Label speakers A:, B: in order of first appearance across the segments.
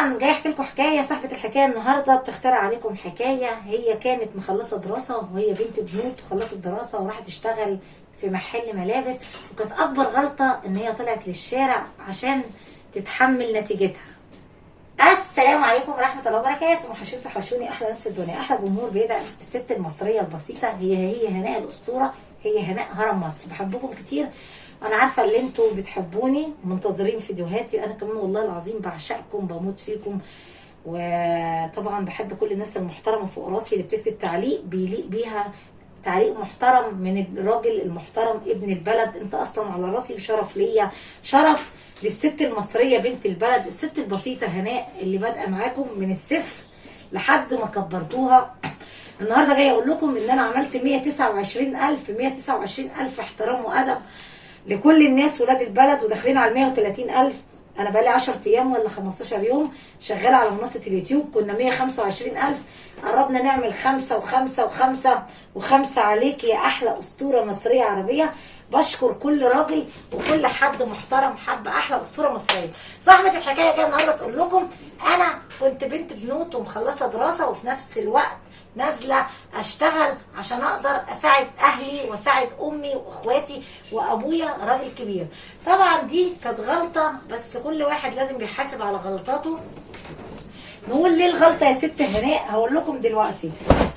A: طبعا جاي احكي لكم حكايه. صاحبه الحكايه النهارده بتخترع عليكم حكايه. هي كانت مخلصه دراسه وهي بنت بنوت، وخلصت دراسه وراحت تشتغل في محل ملابس، وكانت اكبر غلطه ان هي طلعت للشارع عشان تتحمل نتيجتها. السلام عليكم ورحمه الله وبركاته. وحشوني احلى ناس في الدنيا، احلى جمهور بيدعم الست المصريه البسيطه. هي هناء الاسطوره، هي هناء هرم مصر. بحبكم كتير، انا عارفه ان انتوا بتحبوني ومنتظرين فيديوهاتي. انا كمان والله العظيم بعشقكم، بموت فيكم. وطبعا بحب كل الناس المحترمه فوق راسي اللي بتكتب تعليق بيليق بيها، تعليق محترم من الراجل المحترم ابن البلد. انت اصلا على راسي، وشرف ليا، شرف للست المصريه بنت البلد، الست البسيطه هناء اللي بادئه معاكم من الصفر لحد ما كبرتوها. النهارده جايه اقول لكم ان انا عملت 129,000 احترام وادب لكل الناس ولاد البلد، وداخلين على 130,000. انا بقالي 10 ايام ولا 15 يوم شغاله على منصه اليوتيوب. كنا 125,000، قربنا نعمل 5 و5 و5 و5 عليك يا احلى اسطوره مصريه عربيه. بشكر كل راجل وكل حد محترم حب احلى اسطوره مصريه. صاحبه الحكايه جايه النهارده تقول لكم انا كنت بنت بنوت ومخلصه دراسه، وفي نفس الوقت نازله اشتغل عشان اقدر اساعد اهلي واساعد امي واخواتي وابويا راجل كبير. طبعا دي كانت غلطه، بس كل واحد لازم بيحاسب على غلطاته. نقول ليه الغلطه يا ست هناء؟ هقول لكم دلوقتي.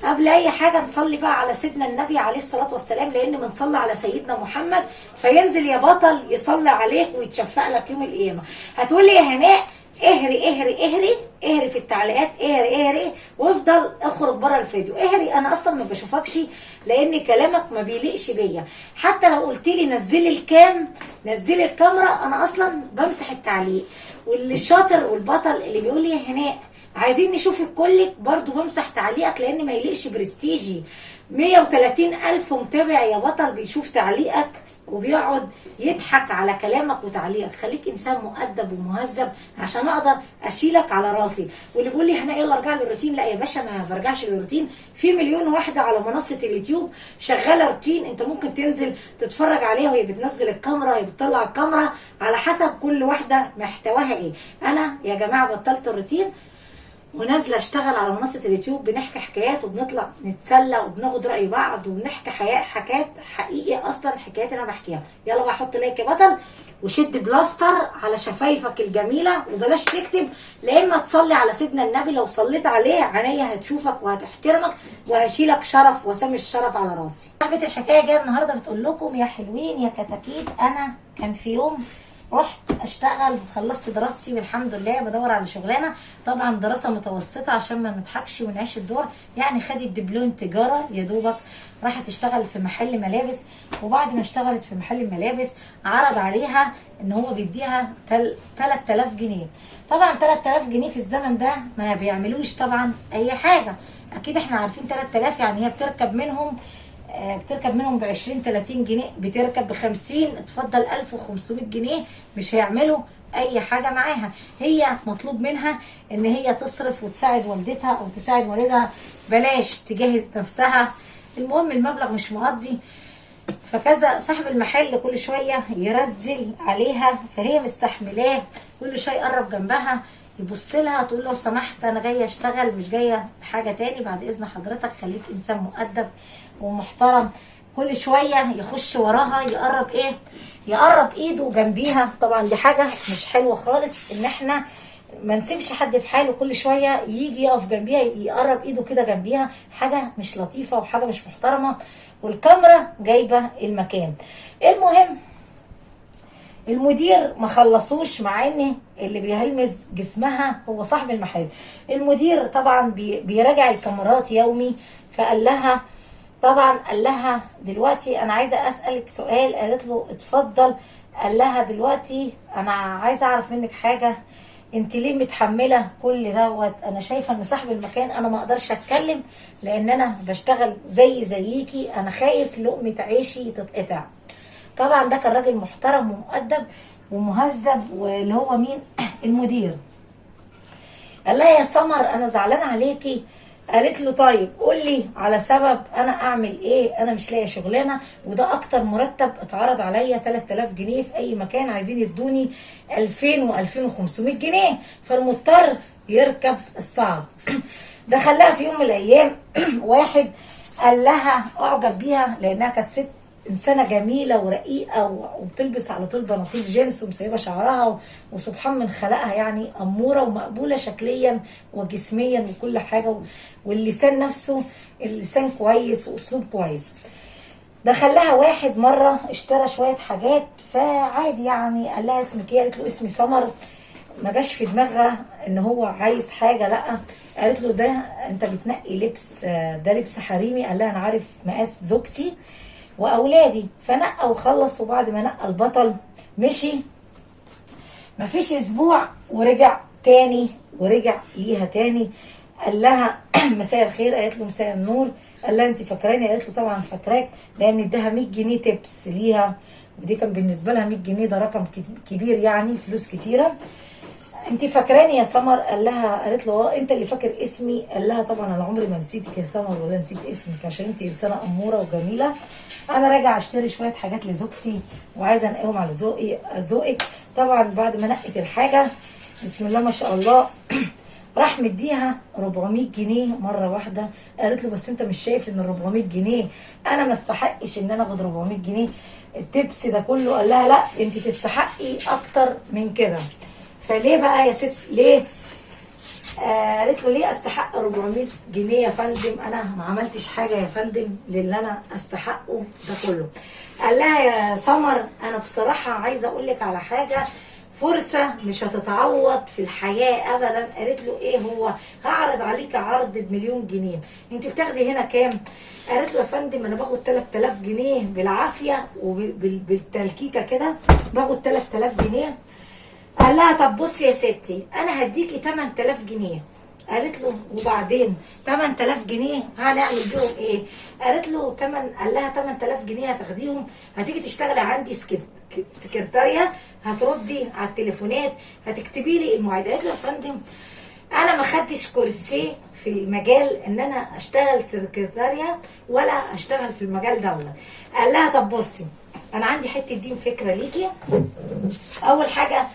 A: قبل اي حاجه نصلي بقى على سيدنا النبي عليه الصلاه والسلام، لان بنصلي على سيدنا محمد فينزل يا بطل يصلي عليك ويتشفق لك يوم القيامه. هتقولي يا هناء اهري اهري اهري اهري في التعليقات، اهري اهري وافضل اخرج بره الفيديو. اهري انا اصلا ما بشوفكش، لان كلامك ما بيليقش بيا. حتى لو قلت لي نزلي الكام، نزلي الكاميرا، انا اصلا بمسح التعليق. واللي الشاطر والبطل اللي بيقول لي يا هناء عايزين نشوفك كلك، برضو بمسح تعليقك لان ما يليقش برستيجي. 130,000 متابع يا بطل بيشوف تعليقك وبيقعد يضحك على كلامك وتعليقك. خليك انسان مؤدب ومهذب عشان اقدر اشيلك على راسي. واللي بيقول لي هنا يلا ارجع للروتين، لا يا باشا انا ما برجعش للروتين. في مليون واحده على منصه اليوتيوب شغاله روتين، انت ممكن تنزل تتفرج عليها وهي بتنزل الكاميرا، وهي بتطلع الكاميرا، على حسب كل واحده محتواها ايه. انا يا جماعه بطلت الروتين ونازله اشتغل على منصه اليوتيوب، بنحكي حكايات وبنطلع نتسلى وبناخد راي بعض وبنحكي حكايات حقيقيه، اصلا حكايات انا بحكيها. يلا بقى حط لايك يا بطل وشد بلاستر على شفايفك الجميله، وبلاش تكتب، لا اما تصلي على سيدنا النبي. لو صليت عليه عينيا هتشوفك وهتحترمك وهشيلك شرف وسام الشرف على راسي. صاحبه الحكايه جايه النهارده بتقول لكم يا حلوين يا كتاكيت، انا كان في يوم رحت اشتغل وخلصت دراستي والحمد لله بدور على شغلانه. طبعا دراسه متوسطه عشان ما نضحكش ونعيش الدور، يعني خدت دبلوم تجاره يا دوبك. راحت تشتغل في محل ملابس، وبعد ما اشتغلت في محل الملابس عرض عليها ان هو بيديها 3000 جنيه. طبعا 3000 جنيه في الزمن ده ما بيعملوش طبعا اي حاجه. اكيد احنا عارفين 3000 يعني هي بتركب منهم ب 20-30 جنيه، بتركب ب 50، اتفضل 1500 جنيه مش هيعملوا اي حاجه معاها. هي مطلوب منها ان هي تصرف وتساعد والدتها او تساعد والدها، بلاش تجهز نفسها. المهم المبلغ مش مقضي، فكذا صاحب المحل كل شويه يرزل عليها، فهي مستحملاه. كل شويه يقرب جنبها يبص لها، تقول له لو سمحت انا جايه اشتغل مش جايه حاجه تاني، بعد اذن حضرتك خليك انسان مؤدب ومحترم. كل شويه يخش وراها يقرب ايده جنبيها. طبعا دي حاجه مش حلوه خالص، ان احنا ما نسيبش حد في حاله. كل شويه يجي يقف جنبيها يقرب ايده كده جنبيها، حاجه مش لطيفه وحاجه مش محترمه، والكاميرا جايبه المكان. المهم المدير ما خلصوش، مع ان اللي بيهلمز جسمها هو صاحب المحل. المدير طبعا بيراجع الكاميرات يومي، فقال لها دلوقتي انا عايزه اسالك سؤال. قالت له اتفضل. قال لها دلوقتي انا عايزه اعرف منك حاجه، انت ليه متحمله كل دوت؟ انا شايفه ان صاحب المكان انا ما اقدرش اتكلم لان انا بشتغل زيكي، انا خايف لقمه عيشي تتقطع. طبعا ده كان راجل محترم ومؤدب ومهذب، واللي هو مين؟ المدير. قال لها يا سمر انا زعلانه عليكي. قالت له طيب قول لي على سبب انا اعمل ايه، انا مش لاقيه شغلانه، وده اكتر مرتب اتعرض عليا 3000 جنيه في اي مكان، عايزين يدوني 2000 و2500 جنيه، فالمضطر يركب الصعب. دخلها في يوم من الايام واحد قال لها اعجب بيها لانها كانت ست انسانه جميله ورقيقه وبتلبس على طول بناطيل جينز ومسيبه شعرها، وسبحان من خلقها يعني اموره ومقبوله شكليا وجسميا وكل حاجه، واللسان نفسه اللسان كويس واسلوب كويس. دخلها واحد مره اشترى شويه حاجات فعادي يعني، قال لها اسمك ايه؟ قالت له اسمي سمر. ما جاش في دماغها ان هو عايز حاجه، لا قالت له ده انت بتنقي لبس، ده لبس حريمي. قال لها انا عارف مقاس زوجتي واولادي. فنقى وخلص، وبعد ما نقى البطل مشي مفيش اسبوع ورجع تاني ورجع ليها تاني. قال لها مساء الخير. قالت له مساء النور. قال لها انت فاكراني؟ قالت له طبعا فاكراك، لان اداها 100 جنيه تبس ليها، ودي كان بالنسبه لها 100 جنيه ده رقم كبير يعني، فلوس كتيره. انت فاكراني يا سمر؟ قال لها، قالت له اه انت اللي فاكر اسمي. قال لها طبعا انا عمري ما نسيتك يا سمر ولا نسيت اسمك، عشان انت انسانه اموره وجميله. انا راجعه اشتري شويه حاجات لزوجتي وعايزه انقيهم على ذوقك. طبعا بعد ما نقت الحاجه بسم الله ما شاء الله راح مديها 400 جنيه مره واحده. قالت له بس انت مش شايف ان ال 400 جنيه انا ما استحقش ان انا اخد 400 جنيه التبس ده كله؟ قال لها لا انت تستحقي اكتر من كده. فليه بقى يا ست ليه؟ قالت له ليه استحق 400 جنيه يا فندم؟ انا ما عملتش حاجه يا فندم للي انا استحقه ده كله. قال لها يا سمر انا بصراحه عايزه اقول لك على حاجه، فرصه مش هتتعوض في الحياه ابدا. قالت له ايه هو؟ هعرض عليك عرض ب1,000,000 جنيه. انت بتاخدي هنا كام؟ قالت له يا فندم انا باخد 3000 جنيه بالعافيه وبالتلكيكه كده، باخد 3000 جنيه. قال لها طب بصي يا ستي انا هديكي 8000 جنيه. قالت له وبعدين 8000 جنيه هنعمل بيهم ايه؟ قالت له قال لها 8000 جنيه هتاخديهم هتيجي تشتغلي عندي سكرتاريه، هتردي على التليفونات، هتكتبي لي المواعيد. قالت له يا فندم انا ما خدتش كورسيه في المجال ان انا اشتغل سكرتاريه ولا اشتغل في المجال دوت. قال لها طب بصي انا عندي حته دين فكره ليكي. اول حاجه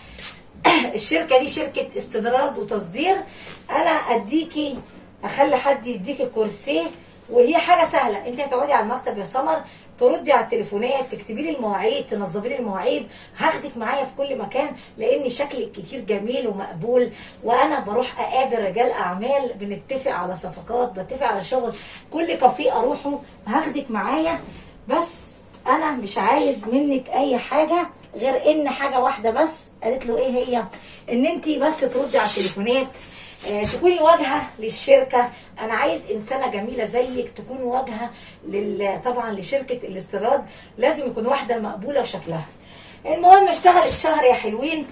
A: الشركه دي شركه استيراد وتصدير، انا اديكي اخلي حد يديكي كورسيه، وهي حاجه سهله. انت هتقعدي على المكتب يا سمر تردي على التليفونات، تكتبي لي المواعيد، تنظمي لي المواعيد، هاخدك معايا في كل مكان لان شكلك كتير جميل ومقبول، وانا بروح اقابل رجال اعمال بنتفق على صفقات، بتفق على شغل، كل كافيه اروحه هاخدك معايا. بس انا مش عايز منك اي حاجه غير ان حاجه واحده بس. قالت له ايه هي؟ ان انت بس تردي على التليفونات، تكوني واجهه للشركه. انا عايز انسانه جميله زيك تكون واجهه طبعا لشركه الاستيراد، لازم يكون واحده مقبوله وشكلها. المهم اشتغلت شهر يا حلوين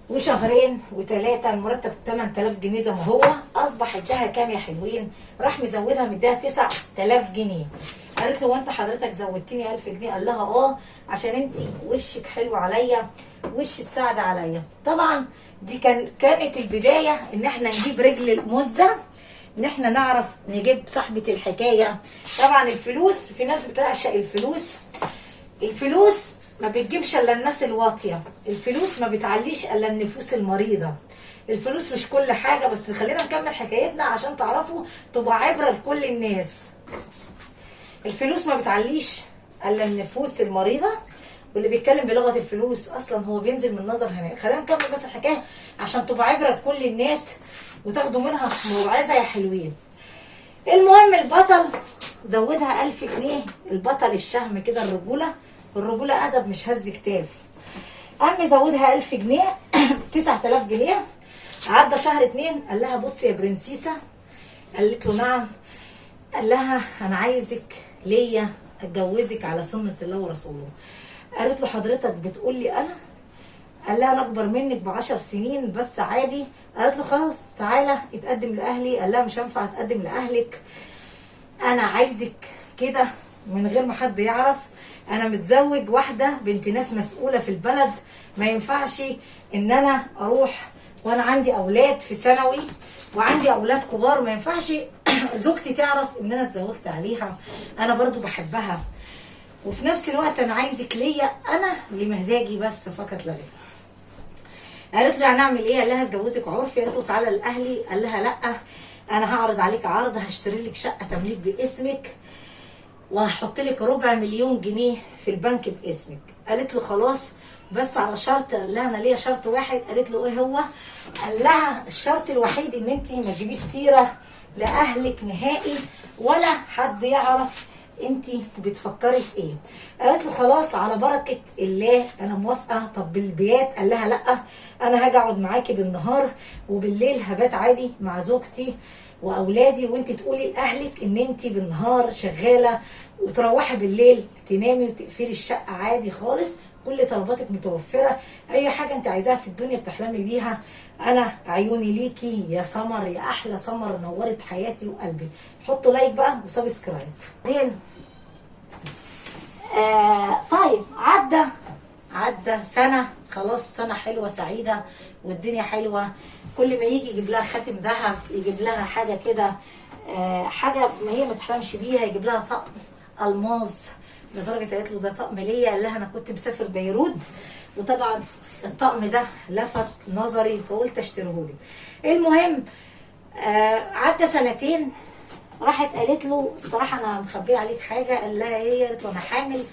A: وشهرين وثلاثه، المرتب 8000 جنيه زي ما هو. اصبح اداها كام يا حلوين؟ راح مزودها مديها 9000 جنيه. قالت له وانت حضرتك زودتني 1000 جنيه؟ قال لها اه عشان انت وشك حلو عليا، وش السعد عليا. طبعا دي كانت البدايه ان احنا نجيب رجل المزه، ان احنا نعرف نجيب صاحبه الحكايه. طبعا الفلوس، في ناس بتعشق الفلوس، الفلوس ما بتجيبش الا الناس الواطيه، الفلوس ما بتعليش الا النفوس المريضه. الفلوس مش كل حاجه، بس خلينا نكمل حكايتنا عشان تعرفوا تبقى عبره لكل الناس. الفلوس ما بتعليش الا النفوس المريضه، واللي بيتكلم بلغه الفلوس اصلا هو بينزل من نظر هناك. خلينا نكمل بس الحكايه عشان تبقى عبره لكل الناس وتاخدوا منها موعظه يا حلوين. المهم البطل زودها 1000 جنيه، البطل الشهم كده، الرجوله ادب مش هز كتاف. قام زودها 1000 جنيه 9000 جنيه. عدى شهر 2 قال لها بصي يا برنسيسه. قالت له نعم. قال لها انا عايزك ليا اتجوزك على سنه الله ورسوله. قالت له حضرتك بتقول لي انا؟ قال لها انا اكبر منك ب10 سنين بس عادي. قالت له خلاص تعالى اتقدم لاهلي. قال لها مش هينفع اتقدم لاهلك، انا عايزك كده من غير ما حد يعرف. انا متزوج واحده بنت ناس مسؤوله في البلد، ما ينفعش ان انا اروح وانا عندي اولاد في ثانوي وعندي اولاد كبار، ما ينفعش زوجتي تعرف ان انا اتزوجت عليها، انا برضو بحبها، وفي نفس الوقت انا عايزك ليا انا لمزاجي بس فقط لا غير. قالت له هنعمل ايه؟ قال لها اتجوزك عرفي. قالت له تعالى الاهلي. قال لها لا، انا هعرض عليك عرض، هشتري لك شقه تمليك باسمك وهحط لك 250,000 جنيه في البنك باسمك. قالت له خلاص بس على شرط. قال لها انا ليا شرط واحد. قالت له ايه هو؟ قال لها الشرط الوحيد ان انت ما تجيبيش سيره لاهلك نهائي ولا حد يعرف انت بتفكري في ايه. قالت له خلاص على بركه الله انا موافقه. طب بالبيات؟ قال لها لا، انا هاجي اقعد معاكي بالنهار وبالليل هبات عادي مع زوجتي واولادي، وانت تقولي لاهلك ان انت بالنهار شغاله وتروحي بالليل تنامي وتقفلي الشقه عادي خالص، كل طلباتك متوفره، اي حاجه انت عايزاها في الدنيا بتحلمي بيها انا عيوني ليكي يا سمر، يا احلى سمر، نورت حياتي وقلبي. حطوا لايك بقى وسبسكرايب. طيب عدى سنه، خلاص سنه حلوه سعيده والدنيا حلوه. كل ما يجي يجيب لها خاتم ذهب، يجيب لها حاجه كده حاجه ما هي ما تحلمش بيها، يجيب لها طقم الماظ لدرجه قالت له ده طقم ليا. قال لها انا كنت مسافر بيروت وطبعا الطقم ده لفت نظري فقلت اشتريهولك. المهم عدى سنتين، راحت قالت له الصراحه انا مخبيه عليك حاجه. قال لها ايه؟ قالت له انا حامل.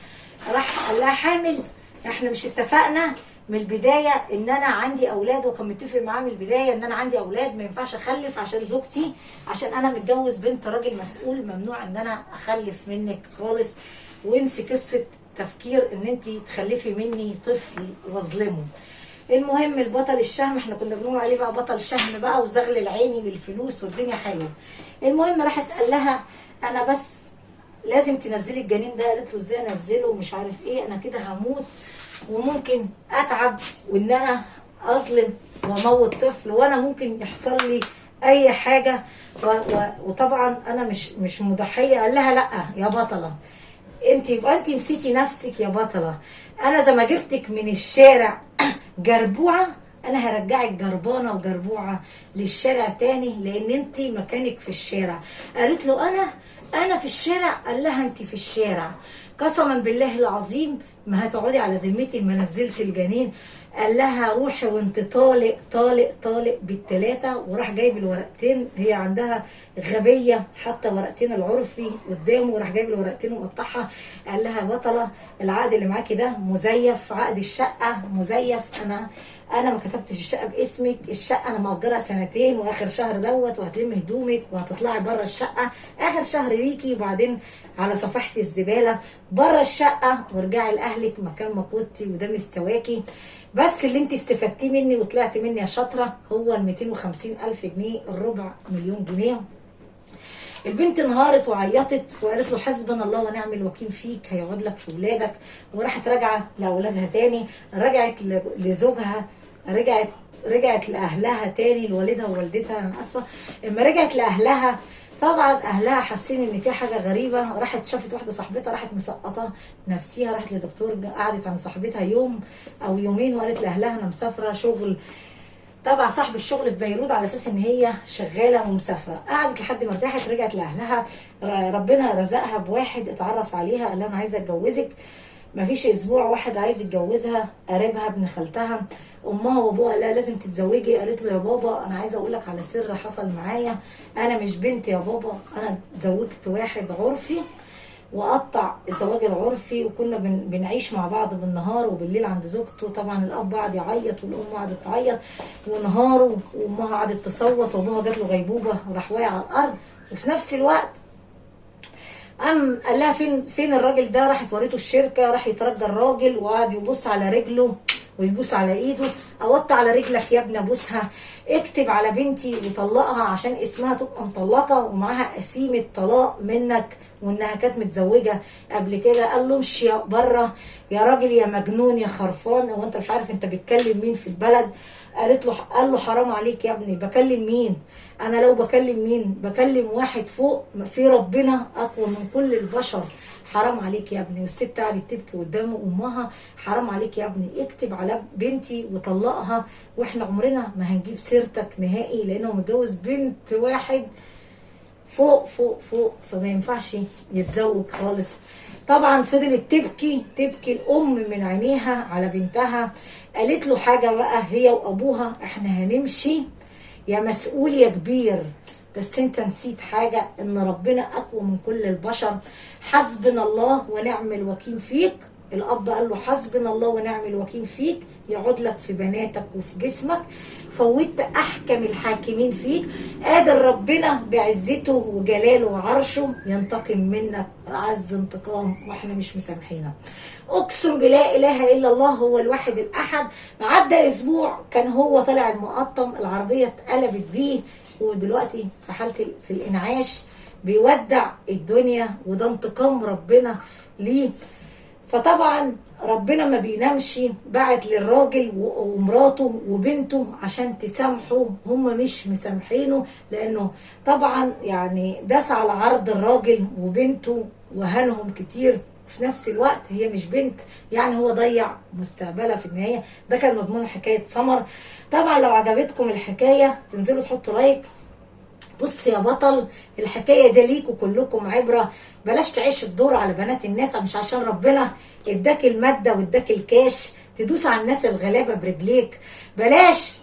A: راح قال لها حامل؟ احنا مش اتفقنا من البدايه ان انا عندي اولاد؟ وكان متفق معاه من البدايه ان انا عندي اولاد ما ينفعش اخلف عشان زوجتي، عشان انا متجوز بنت راجل مسؤول، ممنوع ان انا اخلف منك خالص، وانسي قصه تفكير ان انت تخلفي مني طفل واظلمه. المهم البطل الشهم، احنا كنا بنقول عليه بقى بطل شهم بقى وزغل العيني بالفلوس والدنيا حلوه. المهم راحت قال لها انا بس لازم تنزلي الجنين ده. قالت له ازاي انزله ومش عارف ايه، انا كده هموت وممكن اتعب وان انا اظلم واموت طفل وانا ممكن يحصل لي اي حاجه وطبعا انا مش مضحيه. قال لها لا يا بطله، انت يبقى انت نسيتي نفسك يا بطله. انا زي ما جبتك من الشارع جربوعه انا هرجعك جربانه وجربوعه للشارع تاني، لان انت مكانك في الشارع. قالت له انا في الشارع؟ قال لها انت في الشارع قسما بالله العظيم ما هتقعدي على ذمتي ما نزلت الجنين. قال لها روحي وانت طالق طالق طالق بالثلاثه. وراح جايب الورقتين، هي عندها غبيه حتى ورقتين العرفي قدامه، وراح جايب الورقتين وقطعها. قال لها بطله العقد اللي معاكي ده مزيف، عقد الشقه مزيف، انا ما كتبتش الشقه باسمك، الشقه انا مأجرها سنتين واخر شهر دوت وهتلمي هدومك وهتطلعي بره الشقه اخر شهر ليكي، وبعدين على صفحه الزباله بره الشقه وارجعي لاهلك مكان ما كنتي وده مستواكي. بس اللي انت استفدتيه مني وطلعتي مني يا شاطره هو ال 250,000 جنيه، الربع مليون جنيه. البنت انهارت وعيطت وقالت له حسبنا الله ونعم الوكيل فيك، هيقعد لك في ولادك. وراحت راجعه لاولادها تاني، رجعت لزوجها، رجعت لاهلها تاني، لوالدها ووالدتها. انا اسفه. اما رجعت لاهلها طبعا اهلها حاسين ان في حاجه غريبه. راحت شافت واحده صاحبتها راحت مسقطه نفسيها، راحت لدكتور، قعدت عند صاحبتها يوم او يومين وقالت لاهلها انا مسافره شغل تبع صاحب الشغل في بيروت على اساس ان هي شغاله ومسافره. قعدت لحد ما ارتاحت، رجعت لاهلها، ربنا رزقها بواحد اتعرف عليها قال لها انا عايزه اتجوزك. مفيش اسبوع واحد عايز يتجوزها، قريبها ابن خالتها، امها وابوها لا لازم تتزوجي. قالت له يا بابا انا عايزه اقول لك على سر حصل معايا، انا مش بنت يا بابا، انا اتزوجت واحد عرفي وقطع الزواج العرفي، وكنا بنعيش مع بعض بالنهار وبالليل عند زوجته. طبعا الاب قعد يعيط والام قعدت تعيط ونهار، وامها قعدت تصوت وابوها جات له غيبوبه وراح واقع على الارض. وفي نفس الوقت قال لها فين الراجل ده؟ راحت وريته الشركه، راح يترجى الراجل وقعد يبص على رجله ويبوس على ايده. اوطي على رجلك يا ابني ابوسها، اكتب على بنتي وطلقها عشان اسمها تبقى مطلقه ومعاها قسيمه طلاق منك وانها كانت متزوجه قبل كده. قال له امشي بره يا راجل يا مجنون يا خرفان، هو انت مش عارف انت بتكلم مين في البلد؟ قال له حرام عليك يا ابني، بكلم مين؟ انا لو بكلم مين؟ بكلم واحد فوق في ربنا اقوى من كل البشر. حرام عليك يا ابني. والست قعدت تبكي قدام امها، حرام عليك يا ابني، اكتب على بنتي وطلقها واحنا عمرنا ما هنجيب سيرتك نهائي، لانه متجوز بنت واحد فوق فوق فوق، فما ينفعش يتزوج خالص. طبعا فضلت تبكي الام من عينيها على بنتها. قالت له حاجه بقى هي وابوها: احنا هنمشي يا مسؤول يا كبير، بس انت نسيت حاجه، ان ربنا اقوى من كل البشر، حسبنا الله ونعم الوكيل فيك. الاب قال له: حسبنا الله ونعم الوكيل فيك، يقعد لك في بناتك وفي جسمك، فوتت احكم الحاكمين فيك، قادر ربنا بعزته وجلاله وعرشه ينتقم منك اعز انتقام، واحنا مش مسامحينك. اقسم بلا اله الا الله هو الواحد الاحد. عدى اسبوع كان هو طالع المقطم، العربيه اتقلبت بيه، ودلوقتي في حاله في الانعاش بيودع الدنيا، وده انتقام ربنا ليه. فطبعا ربنا ما بينامش، بعت للراجل ومراته وبنته عشان تسامحه، هم مش مسامحينه، لانه طبعا يعني داس على عرض الراجل وبنته وهنهم كتير. في نفس الوقت هي مش بنت، يعني هو ضيع مستقبلها في النهايه. ده كان مضمون حكايه سمر. طبعا لو عجبتكم الحكايه تنزلوا تحطوا لايك. بص يا بطل، الحكايه دي ليكوا كلكم عبره. بلاش تعيش الدور على بنات الناس، مش عشان ربنا اداك الماده واداك الكاش تدوس على الناس الغلابه برجليك. بلاش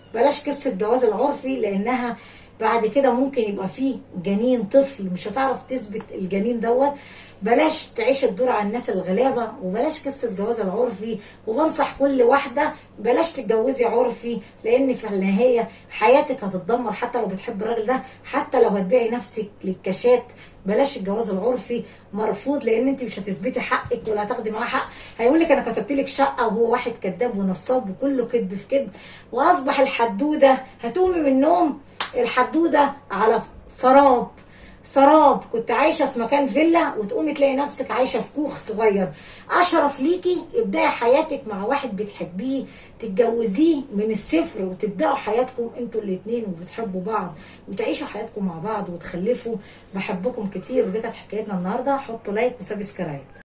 A: قصه الجواز العرفي، لانها بعد كده ممكن يبقى فيه جنين طفل مش هتعرف تثبت الجنين دوت. بلاش تعيش الدور على الناس الغلابه، وبلاش قصه الجواز العرفي. وبنصح كل واحده بلاش تتجوزي عرفي، لان في النهايه حياتك هتتدمر. حتى لو بتحب الراجل ده، حتى لو هتبيعي نفسك للكاشات، بلاش الجواز العرفي، مرفوض. لان انت مش هتثبتي حقك ولا هتاخدي معاه حق. هيقول لك انا كتبت لك شقه، وهو واحد كذاب ونصاب وكله كذب في كذب. واصبح الحدوده هتقومي من النوم الحدوده على سراب. كنت عايشه في مكان فيلا، وتقومي تلاقي نفسك عايشه في كوخ صغير. اشرف ليكي ابداي حياتك مع واحد بتحبيه، تتجوزيه من الصفر، وتبداوا حياتكم انتوا الاثنين وبتحبوا بعض، وتعيشوا حياتكم مع بعض وتخلفوا. بحبكم كتير، ودي كانت حكايتنا النهارده. حطوا لايك وسبسكرايب.